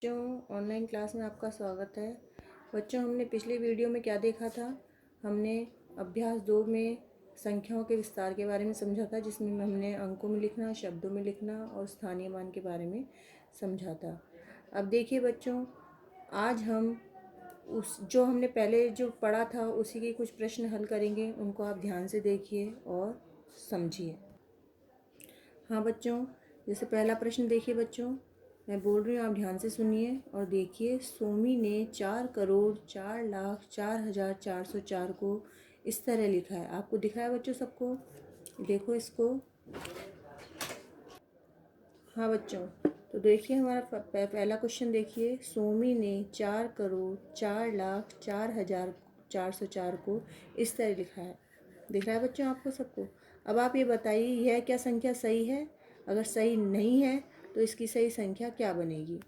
बच्चों, online class में आपका स्वागत है। बच्चों, हमने पिछले वीडियो में क्या देखा था? हमने अभ्यास 2 में संख्याओं के विस्तार के बारे में समझा था, जिसमें हमने अंकों में लिखना, शब्दों में लिखना और स्थानीय मान के बारे में समझा था। अब देखिए बच्चों, आज हम उस जो हमने पहले जो पढ़ा था उसी के कुछ प्रश्न हल करेंगे। उनको आप ध्यान से देखिए और समझिए। हाँ बच्चों, जैसे पहला प्रश्न देखिए बच्चों, मैं बोल रही हूँ, आप ध्यान से सुनिए और देखिए। सोमी ने 4,04,04,404 को इस तरह लिखा है। आपको दिख रहा है बच्चों सबको? देखो इसको। हाँ बच्चों, तो देखिए हमारा पहला क्वेश्चन देखिए। सोमी ने 4,04,04,404 को इस तरह लिखा है। दिख रहा है बच्चों आपको सबको? अब आप ये बताइए, यह क्या संख्या सही है? अगर सही नहीं है तो इसकी सही संख्या क्या बनेगी?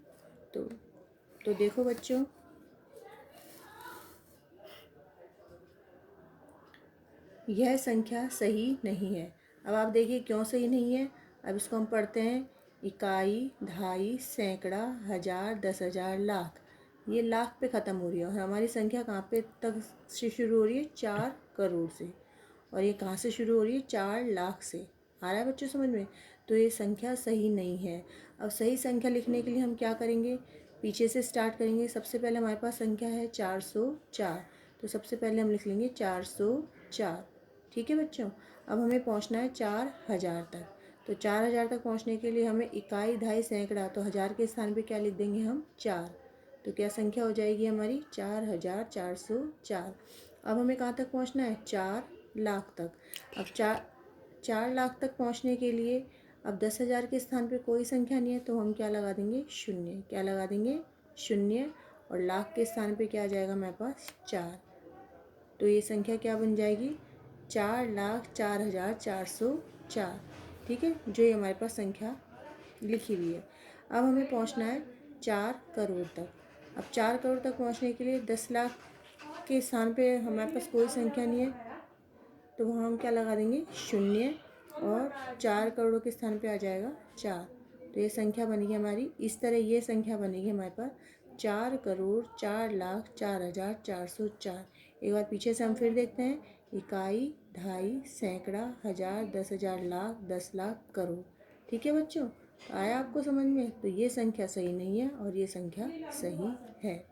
तो देखो बच्चों, यह संख्या सही नहीं है। अब आप देखिए क्यों सही नहीं है। अब इसको हम पढ़ते हैं। इकाई, दहाई, सैकड़ा, हज़ार, 10,000, लाख। ये लाख पे ख़त्म हो रही है और हमारी संख्या कहाँ पे तक से शुरू हो रही है? 4 करोड़ से। और ये कहाँ से शुरू हो रही है? 4 लाख से। आ रहा है बच्चों समझ में? तो ये संख्या सही नहीं है। अब सही संख्या लिखने के लिए हम क्या करेंगे? पीछे से स्टार्ट करेंगे। सबसे पहले हमारे पास संख्या है 404। तो सबसे पहले हम लिख लेंगे 404। ठीक है बच्चों। अब हमें पहुंचना है 4,000 तक। तो 4,000 तक पहुंचने के लिए हमें इकाई, दहाई, सैकड़ा, तो हज़ार के स्थान पे क्या लिख देंगे हम? 4। तो क्या संख्या हो जाएगी हमारी? 4,404। अब हमें कहाँ तक पहुंचना है? 4 लाख तक। अब 4 लाख तक पहुंचने के लिए अब 10,000 के स्थान पे कोई संख्या नहीं है, तो हम क्या लगा देंगे? शून्य। क्या लगा देंगे? शून्य। और लाख के स्थान पे क्या आ जाएगा हमारे पास? 4। तो ये संख्या क्या बन जाएगी? 4,04,404। ठीक है, जो ये हमारे पास संख्या लिखी हुई है। अब हमें पहुंचना है 4 करोड़ तक। अब 4 करोड़ तक पहुंचने के लिए 10 लाख के स्थान पे हमारे पास कोई संख्या नहीं है, तो वहाँ हम क्या लगा देंगे? शून्य। और 4 करोड़ के स्थान पे आ जाएगा 4। तो ये संख्या बनेगी हमारी इस तरह। ये संख्या बनेगी हमारे पास 4,04,04,404। एक बार पीछे से हम फिर देखते हैं। इकाई, दहाई, सैकड़ा, हज़ार, 10,000, लाख, 10 लाख, करोड़। ठीक है बच्चों, तो आया आपको समझ में? तो ये संख्या सही नहीं है और ये संख्या सही है।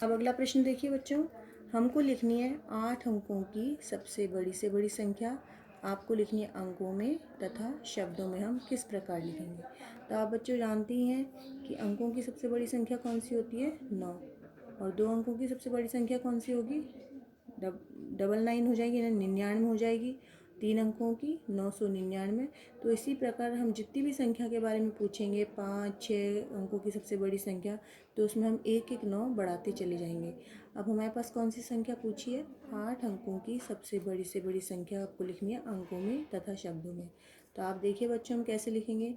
अब अगला प्रश्न देखिए बच्चों, हमको लिखनी है 8 अंकों की सबसे बड़ी से बड़ी संख्या। आपको लिखनी है अंकों में तथा शब्दों में। हम किस प्रकार लिखेंगे? तो आप बच्चों जानते ही हैं कि अंकों की सबसे बड़ी संख्या कौन सी होती है? 9। और 2 अंकों की सबसे बड़ी संख्या कौन सी होगी? 999 हो जाएगी ना, 99 हो जाएगी। 3 अंकों की 999। तो इसी प्रकार हम जितनी भी संख्या के बारे में पूछेंगे, 5, 6 अंकों की सबसे बड़ी संख्या, तो उसमें हम एक एक 9 बढ़ाते चले जाएंगे। अब हमारे पास कौन सी संख्या पूछी है? 8 अंकों की सबसे बड़ी से बड़ी संख्या आपको लिखनी है अंकों में तथा शब्दों में। तो आप देखिए बच्चों, हम कैसे लिखेंगे?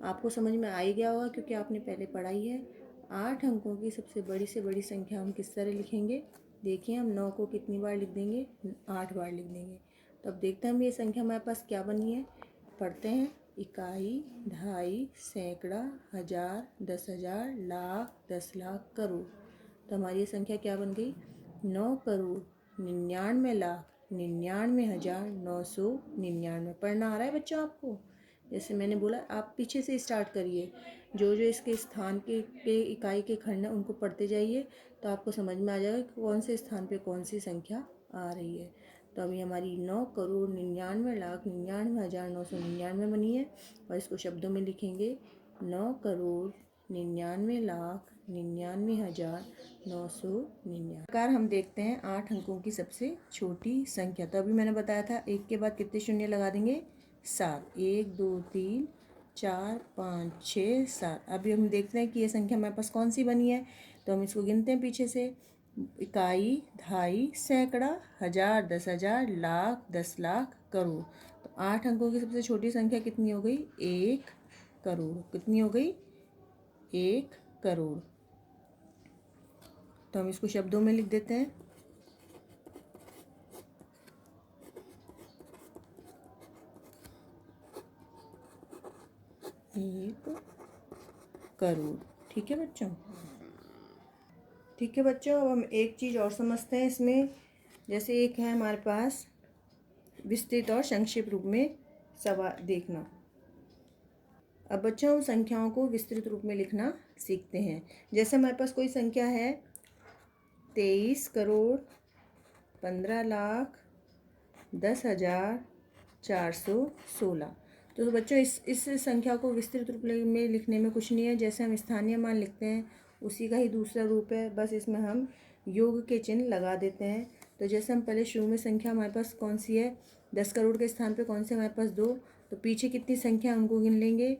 आपको समझ में आ ही गया होगा क्योंकि आपने पहले पढ़ाई है। 8 अंकों की सबसे बड़ी से बड़ी संख्या हम किस तरह लिखेंगे? देखिए, हम 9 को कितनी बार लिख देंगे? 8 बार लिख देंगे। तो अब देखते हैं हम ये संख्या हमारे पास क्या बनी है। पढ़ते हैं। इकाई, दहाई, सैकड़ा, हज़ार, 10,000, लाख, 10 लाख, करोड़। तो हमारी ये संख्या क्या बन गई? 9,99,99,999। पढ़ना आ रहा है बच्चों आपको? जैसे मैंने बोला, आप पीछे से स्टार्ट करिए। जो जो इसके स्थान के इकाई के खंड हैं उनको पढ़ते जाइए, तो आपको समझ में आ जाएगा कि कौन से स्थान पे कौन सी संख्या आ रही है। तो अभी हमारी 9,99,99,999 बनी है। और इसको शब्दों में लिखेंगे 9,99,99,99,999। प्रकार हम देखते हैं 8 अंकों की सबसे छोटी संख्या। तो अभी मैंने बताया था एक के बाद कितने शून्य लगा देंगे? 7। 1, 2, 3, 4, 5, 6, 7। अभी हम देखते हैं कि ये संख्या हमारे पास कौन सी बनी है। तो हम इसको गिनते हैं पीछे से। इकाई, दहाई, सैकड़ा, हज़ार, 10,000, लाख, 10 लाख, करोड़। तो 8 अंकों की सबसे छोटी संख्या कितनी हो गई? 1 करोड़। कितनी हो गई? 1 करोड़। तो हम इसको शब्दों में लिख देते हैं। एक करोड़। ठीक है बच्चों। ठीक है बच्चों, अब हम एक चीज़ और समझते हैं इसमें। जैसे एक है हमारे पास विस्तृत और संक्षिप्त रूप में सवाल देखना। अब बच्चों हम संख्याओं को विस्तृत रूप में लिखना सीखते हैं। जैसे हमारे पास कोई संख्या है 23,15,10,416। तो बच्चों इस संख्या को विस्तृत रूप में लिखने में कुछ नहीं है। जैसे हम स्थानीय मान लिखते हैं उसी का ही दूसरा रूप है, बस इसमें हम योग के चिन्ह लगा देते हैं। तो जैसे हम पहले शुरू में संख्या हमारे पास कौन सी है, 10 करोड़ के स्थान पे कौन से हमारे पास 2, तो पीछे कितनी संख्या उनको गिन लेंगे,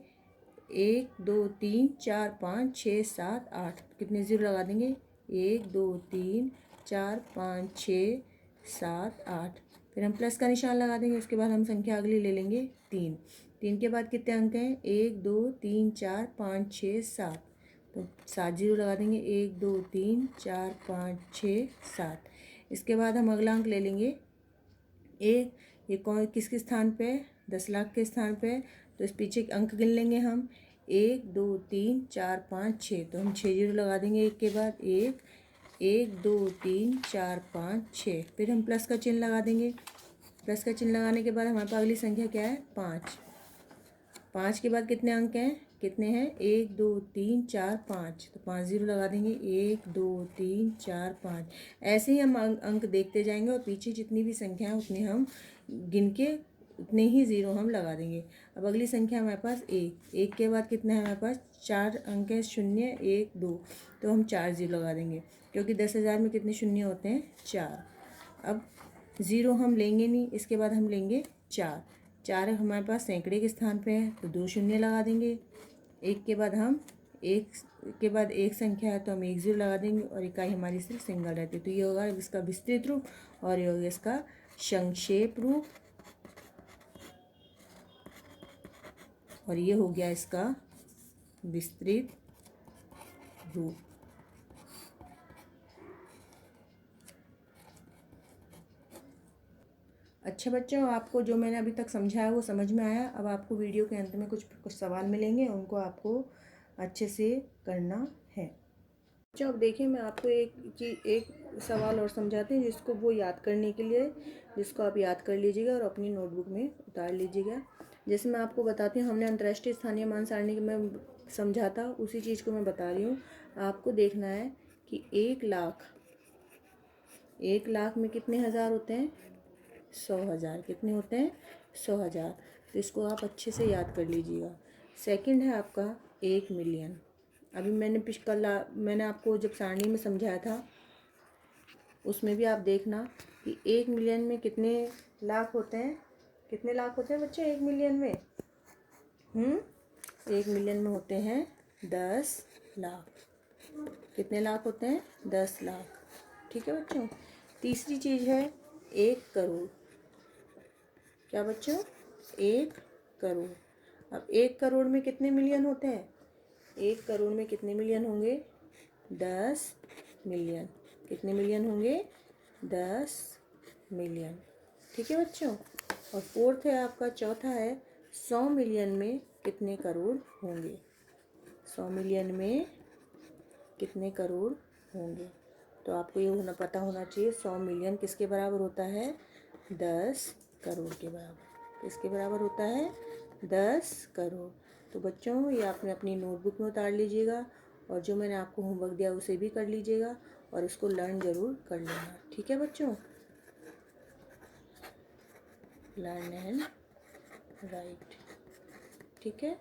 1 2 3 4 5 6 7 8, कितने जीरो लगा देंगे, 1 2 3 4 5 6 7 8। फिर हम प्लस का निशान लगा देंगे। उसके बाद हम संख्या अगली ले लेंगे 3। 3 के बाद कितने अंक हैं, 1 2 3 4 5 6 7, तो 7 जीरो लगा देंगे, 1 2 3 4 5 6 7। इसके बाद हम अगला अंक ले लेंगे एक, ये कौन किसके स्थान पे है, 10 लाख के स्थान पे है। तो इस पीछे अंक गिन लेंगे हम, 1 2 3 4 5 6, तो हम 6 जीरो लगा देंगे एक के बाद, 1 1 2 3 4 5 6। फिर हम प्लस का चिन्ह लगा देंगे। प्लस का चिन्ह लगाने के बाद हमारे पास अगली संख्या क्या है, 5। 5 के बाद कितने अंक हैं, कितने हैं, 1 2 3 4 5, तो 5 जीरो लगा देंगे, 1 2 3 4 5। ऐसे ही हम अंक देखते जाएंगे और पीछे जितनी भी संख्या है उतनी हम गिन के उतने ही ज़ीरो हम लगा देंगे। अब अगली संख्या हमारे पास 1। 1 के बाद कितना है हमारे पास, 4 अंक है, 0 1 2, तो हम 4 जीरो लगा देंगे क्योंकि 10,000 में कितने शून्य होते हैं, 4। अब ज़ीरो हम लेंगे नहीं, इसके बाद हम लेंगे 4। 4 हमारे पास सैकड़े के स्थान पे है तो 2 शून्य लगा देंगे। एक के बाद हम एक के बाद एक संख्या है तो हम 1 जीरो लगा देंगे और इकाई हमारी सिर्फ सिंगल रहती है। तो ये होगा इसका विस्तृत रूप और ये होगा इसका संक्षेप रूप और ये हो गया इसका विस्तृत रूप। अच्छा बच्चों, आपको जो मैंने अभी तक समझाया वो समझ में आया। अब आपको वीडियो के अंत में कुछ सवाल मिलेंगे, उनको आपको अच्छे से करना है। बच्चों अब देखिए, मैं आपको एक सवाल और समझाते हैं जिसको वो याद करने के लिए, जिसको आप याद कर लीजिएगा और अपनी नोटबुक में उतार लीजिएगा। जैसे मैं आपको बताती हूँ, हमने अंतर्राष्ट्रीय स्थानीय मान सारणी में समझा था, उसी चीज़ को मैं बता रही हूँ। आपको देखना है कि 1 लाख में कितने हज़ार होते हैं, 100,000। कितने होते हैं, 100,000। तो इसको आप अच्छे से याद कर लीजिएगा। सेकंड है आपका 1 मिलियन। अभी मैंने आपको जब सारणी में समझाया था उसमें भी आप देखना कि 1 मिलियन में कितने लाख होते हैं, कितने लाख होते हैं बच्चे 1 मिलियन में। 1 मिलियन में होते हैं 10 लाख। कितने लाख होते हैं, 10 लाख। ठीक है बच्चों। तीसरी चीज़ है 1 करोड़। क्या बच्चों, 1 करोड़। अब 1 करोड़ में कितने मिलियन होते हैं, 1 करोड़ में कितने मिलियन होंगे, 10 मिलियन। कितने मिलियन होंगे, 10 मिलियन। ठीक है बच्चों। और फोर्थ है आपका, चौथा है 100 मिलियन में कितने करोड़ होंगे, 100 मिलियन में कितने करोड़ होंगे। तो आपको ये पता होना चाहिए 100 मिलियन किसके बराबर होता है, 10 करोड़ के बराबर। किसके बराबर होता है, 10 करोड़। तो बच्चों ये आपने अपनी नोटबुक में उतार लीजिएगा और जो मैंने आपको होमवर्क दिया उसे भी कर लीजिएगा और इसको लर्न ज़रूर कर लेना। ठीक है बच्चों, लर्न एंड राइट। ठीक है।